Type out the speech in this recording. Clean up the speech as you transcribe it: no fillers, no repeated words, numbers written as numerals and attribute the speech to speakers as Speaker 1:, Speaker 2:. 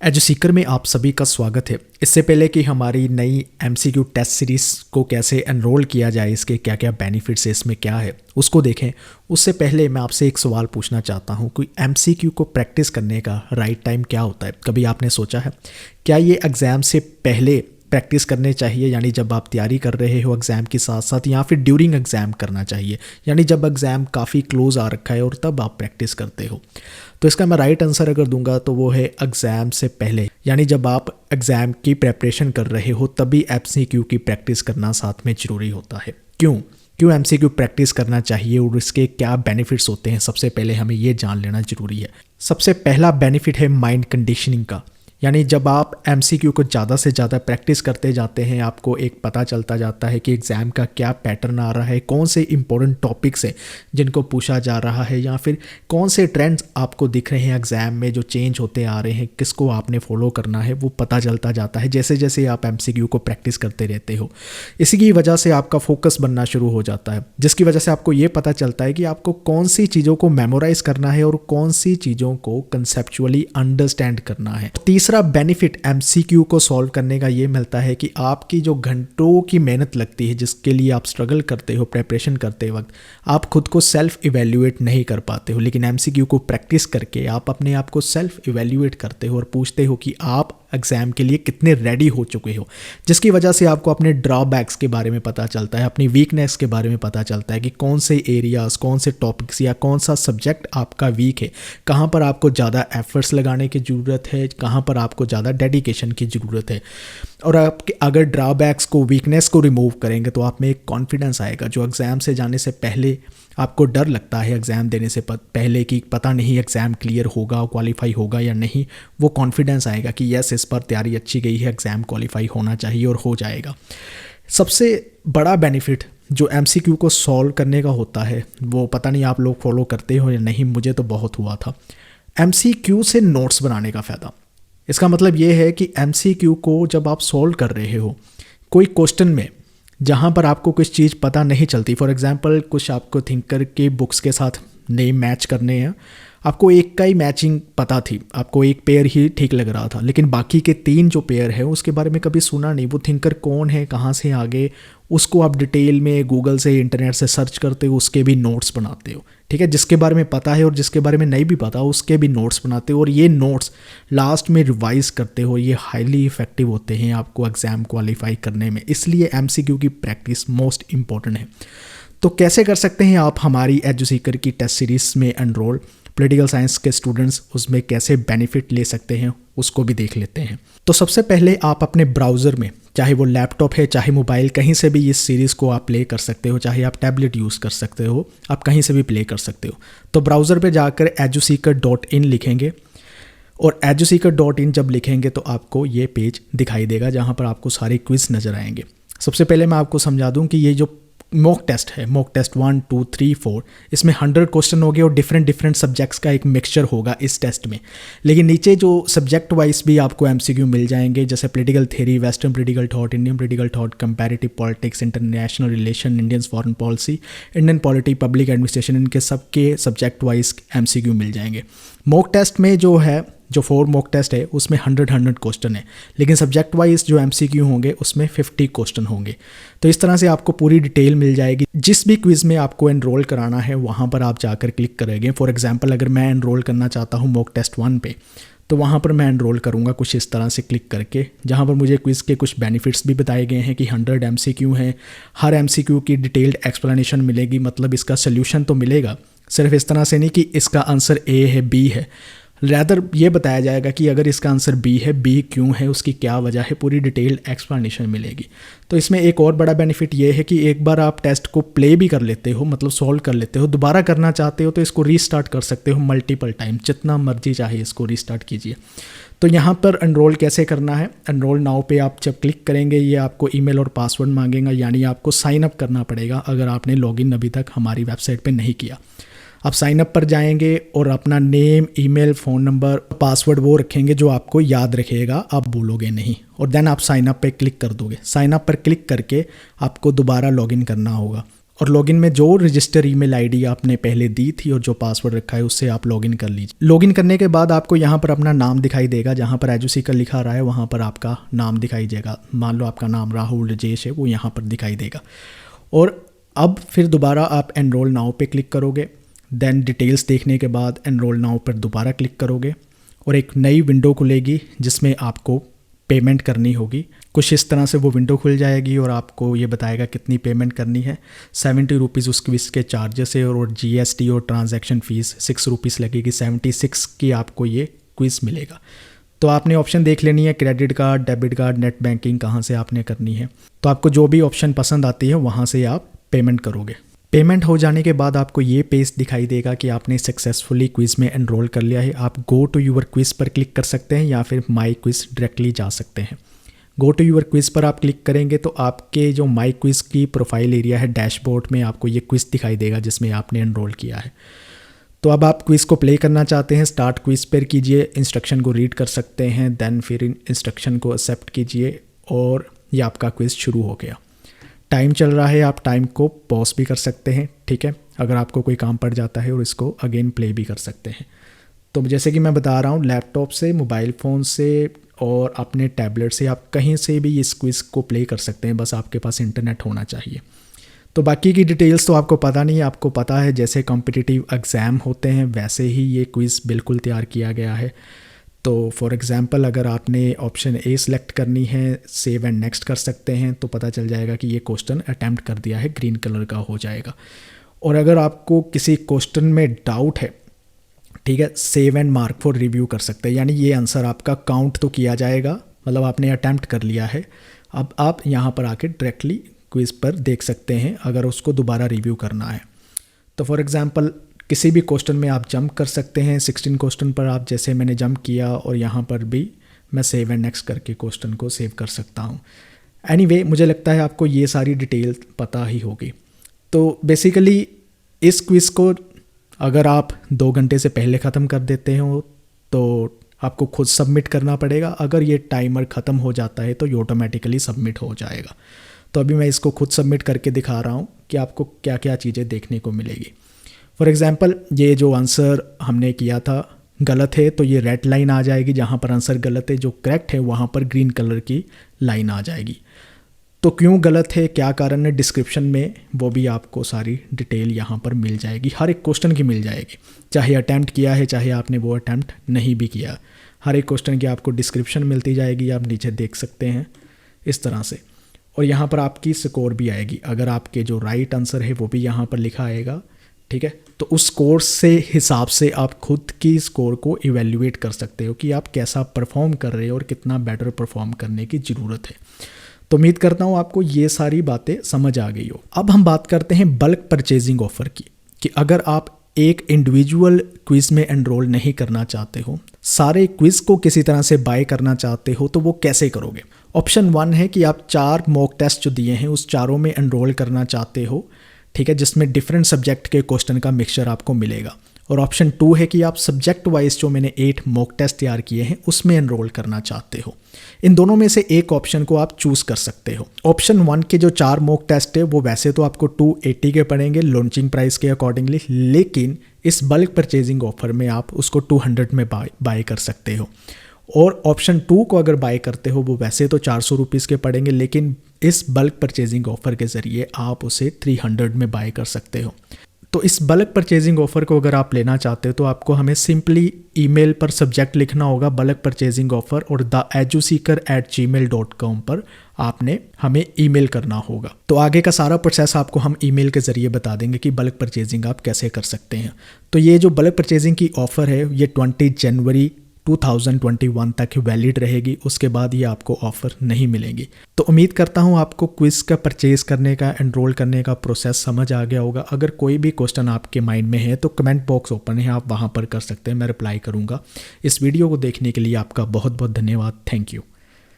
Speaker 1: Edu Sikar में आप सभी का स्वागत है। इससे पहले कि हमारी नई एमसीक्यू टेस्ट सीरीज़ को कैसे एनरोल किया जाए, इसके क्या क्या बेनिफिट्स है, इसमें क्या है, उसको देखें। उससे पहले मैं आपसे एक सवाल पूछना चाहता हूँ कि एमसीक्यू को प्रैक्टिस करने का राइट टाइम क्या होता है? कभी आपने सोचा है क्या ये एग्ज़ाम से पहले प्रैक्टिस करने चाहिए, यानी जब आप तैयारी कर रहे हो एग्ज़ाम के साथ साथ, या फिर ड्यूरिंग एग्ज़ाम करना चाहिए, यानी जब एग्ज़ाम काफ़ी क्लोज आ रखा है और तब आप प्रैक्टिस करते हो? तो इसका मैं राइट आंसर अगर दूंगा तो वो है एग्ज़ाम से पहले, यानी जब आप एग्ज़ाम की प्रेपरेशन कर रहे हो तभी एमसीक्यू की प्रैक्टिस करना साथ में ज़रूरी होता है। क्यों एमसीक्यू प्रैक्टिस करना चाहिए और इसके क्या बेनिफिट्स होते हैं, सबसे पहले हमें ये जान लेना ज़रूरी है। सबसे पहला बेनिफिट है माइंड कंडीशनिंग का, यानी जब आप एमसीक्यू को ज़्यादा से ज़्यादा प्रैक्टिस करते जाते हैं, आपको एक पता चलता जाता है कि एग्ज़ाम का क्या पैटर्न आ रहा है, कौन से इंपॉर्टेंट टॉपिक्स हैं जिनको पूछा जा रहा है, या फिर कौन से ट्रेंड्स आपको दिख रहे हैं एग्ज़ाम में जो चेंज होते आ रहे हैं, किसको आपने फॉलो करना है, वो पता चलता जाता है जैसे जैसे आप एमसीक्यू को प्रैक्टिस करते रहते हो। इसी की वजह से आपका फोकस बनना शुरू हो जाता है, जिसकी वजह से आपको ये पता चलता है कि आपको कौन सी चीज़ों को मेमोराइज़ करना है और कौन सी चीज़ों को कंसेप्चुअली अंडरस्टैंड करना है। तीसरा बेनिफिट एमसीक्यू को सॉल्व करने का ये मिलता है कि आपकी जो घंटों की मेहनत लगती है, जिसके लिए आप स्ट्रगल करते हो प्रेपरेशन करते वक्त, आप खुद को सेल्फ इवेल्युएट नहीं कर पाते हो, लेकिन एमसीक्यू को प्रैक्टिस करके आप अपने आप को सेल्फ इवेल्युएट करते हो और पूछते हो कि आप एग्ज़ाम के लिए कितने रेडी हो चुके हो, जिसकी वजह से आपको अपने ड्रॉबैक्स के बारे में पता चलता है, अपनी वीकनेस के बारे में पता चलता है कि कौन से एरियाज़, कौन से टॉपिक्स या कौन सा सब्जेक्ट आपका वीक है, कहाँ पर आपको ज़्यादा एफर्ट्स लगाने की ज़रूरत है, कहाँ पर आपको ज़्यादा डेडिकेशन की ज़रूरत है। और आप अगर ड्रॉबैक्स को, वीकनेस को रिमूव करेंगे तो आप में एक कॉन्फिडेंस आएगा। जो एग्ज़ाम से जाने से पहले आपको डर लगता है एग्ज़ाम देने से पहले कि पता नहीं एग्ज़ाम क्लियर होगा, क्वालिफाई होगा या नहीं, वो कॉन्फिडेंस आएगा कि यस, इस पर तैयारी अच्छी गई है, एग्ज़ाम क्वालिफाई होना चाहिए और हो जाएगा। सबसे बड़ा बेनिफिट जो एमसीक्यू को सॉल्व करने का होता है, वो पता नहीं आप लोग फॉलो करते हो या नहीं, मुझे तो बहुत हुआ था। एमसीक्यू से नोट्स बनाने का फ़ायदा। इसका मतलब ये है कि एमसीक्यू को जब आप सॉल्व कर रहे हो कोई क्वेश्चन में, जहाँ पर आपको कुछ चीज़ पता नहीं चलती, फॉर एग्जांपल कुछ आपको थिंकर के बुक्स के साथ नेम मैच करने हैं, आपको एक का ही मैचिंग पता थी, आपको एक पेयर ही ठीक लग रहा था, लेकिन बाकी के 3 जो पेयर है उसके बारे में कभी सुना नहीं, वो थिंकर कौन है, कहाँ से आगे, उसको आप डिटेल में गूगल से, इंटरनेट से सर्च करते हो, उसके भी नोट्स बनाते हो। ठीक है, जिसके बारे में पता है और जिसके बारे में नहीं भी पता उसके भी नोट्स बनाते हो, और ये नोट्स लास्ट में रिवाइज करते हो। ये हाईली इफेक्टिव होते हैं आपको एग्ज़ाम क्वालिफाई करने में, इसलिए एमसीक्यू की प्रैक्टिस मोस्ट इंपॉर्टेंट है। तो कैसे कर सकते हैं आप हमारी एजू सीकर की टेस्ट सीरीज़ में एनरोल? पॉलिटिकल साइंस के स्टूडेंट्स उसमें कैसे बेनिफिट ले सकते हैं उसको भी देख लेते हैं। तो सबसे पहले आप अपने ब्राउज़र में, चाहे वो लैपटॉप है चाहे मोबाइल, कहीं से भी इस सीरीज़ को आप प्ले कर सकते हो, चाहे आप टैबलेट यूज़ कर सकते हो, आप कहीं से भी प्ले कर सकते हो। तो ब्राउज़र पे जाकर eduseeker.in लिखेंगे, और eduseeker.in जब लिखेंगे तो आपको ये पेज दिखाई देगा जहाँ पर आपको सारे क्विज़ नज़र आएंगे। सबसे पहले मैं आपको समझा दूँ कि ये जो मॉक टेस्ट है, मॉक टेस्ट 1, 2, 3, 4, इसमें 100 क्वेश्चन होंगे और डिफरेंट सब्जेक्ट्स का एक मिक्सचर होगा इस टेस्ट में। लेकिन नीचे जो सब्जेक्ट वाइज भी आपको एमसीक्यू मिल जाएंगे, जैसे political theory, western political thought, Indian political thought, comparative politics, international relation, Indian foreign policy, Indian polity, public administration, इनके सबके सब्जेक्ट वाइज एमसीक्यू मिल जाएंगे। मॉक टेस्ट में जो है, जो 4 मॉक टेस्ट है उसमें 100 क्वेश्चन है, लेकिन सब्जेक्ट वाइज जो एमसीक्यू होंगे उसमें 50 क्वेश्चन होंगे। तो इस तरह से आपको पूरी डिटेल मिल जाएगी। जिस भी क्विज़ में आपको एनरोल कराना है वहाँ पर आप जाकर क्लिक करेंगे। फॉर एग्जांपल अगर मैं एनरोल करना चाहता हूँ मॉक टेस्ट 1 पे, तो वहाँ पर मैं एनरोल करूँगा कुछ इस तरह से क्लिक करके, जहाँ पर मुझे क्विज़ के कुछ बेनिफिट्स भी बताए गए हैं कि 100 एमसीक्यू हैं, हर एमसीक्यू की डिटेल्ड एक्सप्लेनेशन मिलेगी, मतलब इसका सोल्यूशन तो मिलेगा, सिर्फ इस तरह से नहीं कि इसका आंसर ए है, बी है, रैदर ये बताया जाएगा कि अगर इसका आंसर बी है, बी क्यों है, उसकी क्या वजह है, पूरी डिटेल्ड एक्सप्लेनेशन मिलेगी। तो इसमें एक और बड़ा बेनिफिट ये है कि एक बार आप टेस्ट को प्ले भी कर लेते हो, मतलब सॉल्व कर लेते हो, दोबारा करना चाहते हो तो इसको रीस्टार्ट कर सकते हो मल्टीपल टाइम, जितना मर्जी चाहे इसको रीस्टार्ट कीजिए। तो यहाँ पर एनरोल कैसे करना है, एनरोल नाउ पे आप जब क्लिक करेंगे ये आपको ईमेल और पासवर्ड मांगेगा, यानी आपको साइन अप करना पड़ेगा अगर आपने लॉगिन अभी तक हमारी वेबसाइट पे नहीं किया। आप साइन अप पर जाएंगे और अपना name, email, phone number, password वो रखेंगे जो आपको याद रखिएगा, आप भूलोगे नहीं, और देन आप साइन अप पे क्लिक कर दोगे। साइन अप पर क्लिक करके आपको दोबारा लॉगिन करना होगा और लॉगिन में जो रजिस्टर ईमेल आईडी आपने पहले दी थी और जो पासवर्ड रखा है उससे आप लॉगिन कर लीजिए। लॉगिन करने के बाद आपको यहाँ पर अपना नाम दिखाई देगा, जहाँ पर एजुसीकर लिखा रहा है वहाँ पर आपका नाम दिखाई देगा। मान लो आपका नाम राहुल राजेश है, वो यहाँ पर दिखाई देगा। और अब फिर दोबारा आप एनरोल नाउ पे क्लिक करोगे। देन डिटेल्स देखने के बाद एनरोल नाउ पर दोबारा क्लिक करोगे और एक नई विंडो खुलेगी जिसमें आपको पेमेंट करनी होगी। कुछ इस तरह से वो विंडो खुल जाएगी और आपको ये बताएगा कितनी पेमेंट करनी है। 70 रुपीज़ उस क्विज़ के चार्जेस है और GST और ट्रांजैक्शन फ़ीस 6 रुपीज़ लगेगी। 76 की आपको ये क्विज़ मिलेगा। तो आपने ऑप्शन देख लेनी है, credit card, debit card, net banking कहाँ से आपने करनी है। तो आपको जो भी ऑप्शन पसंद आती है वहाँ से आप पेमेंट करोगे। पेमेंट हो जाने के बाद आपको ये पेज दिखाई देगा कि आपने सक्सेसफुली क्विज़ में एनरोल कर लिया है। आप गो टू यूर क्विज़ पर क्लिक कर सकते हैं या फिर माई क्विज़ डायरेक्टली जा सकते हैं। गो टू यूर क्विज़ पर आप क्लिक करेंगे तो आपके जो माई क्विज़ की प्रोफाइल एरिया है डैशबोर्ड में आपको ये क्विज़ दिखाई देगा जिसमें आपने एनरोल किया है। तो अब आप क्विज़ को प्ले करना चाहते हैं, स्टार्ट क्विज़ पर कीजिए, इंस्ट्रक्शन को रीड कर सकते हैं, देन फिर इंस्ट्रक्शन को एक्सेप्ट कीजिए और ये आपका क्विज़ शुरू हो गया। टाइम चल रहा है, आप टाइम को पॉज भी कर सकते हैं, ठीक है, अगर आपको कोई काम पड़ जाता है, और इसको अगेन प्ले भी कर सकते हैं। तो जैसे कि मैं बता रहा हूँ, लैपटॉप से, मोबाइल फ़ोन से और अपने टैबलेट से आप कहीं से भी इस क्विज़ को प्ले कर सकते हैं, बस आपके पास इंटरनेट होना चाहिए। तो बाकी की डिटेल्स तो आपको पता नहीं है। आपको पता है जैसे कॉम्पिटिटिव एग्ज़ाम होते हैं वैसे ही ये क्विज़ बिल्कुल तैयार किया गया है। तो फॉर एग्ज़ाम्पल अगर आपने ऑप्शन ए सिलेक्ट करनी है, सेव एंड नेक्स्ट कर सकते हैं, तो पता चल जाएगा कि ये क्वेश्चन अटैम्प्ट कर दिया है, ग्रीन कलर का हो जाएगा। और अगर आपको किसी क्वेश्चन में डाउट है, ठीक है, save and mark for review कर सकते हैं, यानी ये आंसर आपका काउंट तो किया जाएगा, मतलब आपने अटैम्प्ट कर लिया है। अब आप यहाँ पर आके डायरेक्टली क्विज़ पर देख सकते हैं अगर उसको दोबारा रिव्यू करना है। तो फॉर एग्ज़ाम्पल किसी भी क्वेश्चन में आप जंप कर सकते हैं। 16 क्वेश्चन पर आप जैसे मैंने जंप किया और यहाँ पर भी मैं सेव एंड नेक्स्ट करके क्वेश्चन को सेव कर सकता हूँ। एनीवे, मुझे लगता है आपको ये सारी डिटेल पता ही होगी। तो बेसिकली इस क्विज़ को अगर आप 2 घंटे से पहले ख़त्म कर देते हो तो आपको खुद सबमिट करना पड़ेगा। अगर ये टाइमर ख़त्म हो जाता है तो ये ऑटोमेटिकली सबमिट हो जाएगा। तो अभी मैं इसको खुद सबमिट करके दिखा रहा हूँ कि आपको क्या क्या चीज़ें देखने को मिलेगी। फॉर एग्ज़ाम्पल ये जो आंसर हमने किया था गलत है तो ये रेड लाइन आ जाएगी, जहाँ पर आंसर गलत है, जो करेक्ट है वहाँ पर ग्रीन कलर की लाइन आ जाएगी। तो क्यों गलत है, क्या कारण है, डिस्क्रिप्शन में वो भी आपको सारी डिटेल यहाँ पर मिल जाएगी, हर एक क्वेश्चन की मिल जाएगी, चाहे अटैम्प्ट किया है चाहे आपने वो अटैम्प्ट नहीं भी किया, हर एक क्वेश्चन की आपको डिस्क्रिप्शन मिलती जाएगी। आप नीचे देख सकते हैं इस तरह से। और यहाँ पर आपकी स्कोर भी आएगी, अगर आपके जो राइट आंसर है वो भी यहाँ पर लिखा आएगा, ठीक है। तो उस स्कोर से हिसाब से आप खुद की स्कोर को इवेल्युएट कर सकते हो कि आप कैसा परफॉर्म कर रहे हो और कितना बेटर परफॉर्म करने की ज़रूरत है। तो उम्मीद करता हूँ आपको ये सारी बातें समझ आ गई हो। अब हम बात करते हैं बल्क परचेजिंग ऑफ़र की, कि अगर आप एक इंडिविजुअल क्विज़ में एनरोल नहीं करना चाहते हो, सारे क्विज़ को किसी तरह से बाय करना चाहते हो, तो वो कैसे करोगे। ऑप्शन 1 है कि आप 4 मॉक टेस्ट जो दिए हैं उस चारों में एनरोल करना चाहते हो, ठीक है, जिसमें डिफरेंट सब्जेक्ट के क्वेश्चन का मिक्सचर आपको मिलेगा। और ऑप्शन 2 है कि आप सब्जेक्ट वाइज जो मैंने 8 मॉक टेस्ट तैयार किए हैं उसमें एनरोल करना चाहते हो। इन दोनों में से एक ऑप्शन को आप चूज़ कर सकते हो। ऑप्शन 1 के जो 4 मॉक टेस्ट है वो वैसे तो आपको 280 के पड़ेंगे लॉन्चिंग प्राइस के अकॉर्डिंगली, लेकिन इस बल्क परचेजिंग ऑफर में आप उसको 200 में बाय कर सकते हो। और ऑप्शन 2 को अगर बाय करते हो वो वैसे तो 400 रुपीज़ के पड़ेंगे, लेकिन इस बल्क परचेजिंग ऑफ़र के ज़रिए आप उसे 300 में बाय कर सकते हो। तो इस बल्क परचेजिंग ऑफ़र को अगर आप लेना चाहते हो तो आपको हमें सिंपली ईमेल पर सब्जेक्ट लिखना होगा बल्क परचेजिंग ऑफ़र, और theeduseeker@gmail.com पर आपने हमें ईमेल करना होगा। तो आगे का सारा प्रोसेस आपको हम ईमेल के ज़रिए बता देंगे कि बल्क परचेजिंग आप कैसे कर सकते हैं। तो ये जो बल्क परचेजिंग की ऑफ़र है ये 20 जनवरी 2021 तक वैलिड रहेगी, उसके बाद ये आपको ऑफ़र नहीं मिलेंगी। तो उम्मीद करता हूँ आपको क्विज़ का परचेज़ करने का, एनरोल करने का प्रोसेस समझ आ गया होगा। अगर कोई भी क्वेश्चन आपके माइंड में है तो कमेंट बॉक्स ओपन है, आप वहाँ पर कर सकते हैं, मैं रिप्लाई करूँगा। इस वीडियो को देखने के लिए आपका बहुत बहुत धन्यवाद। Thank you.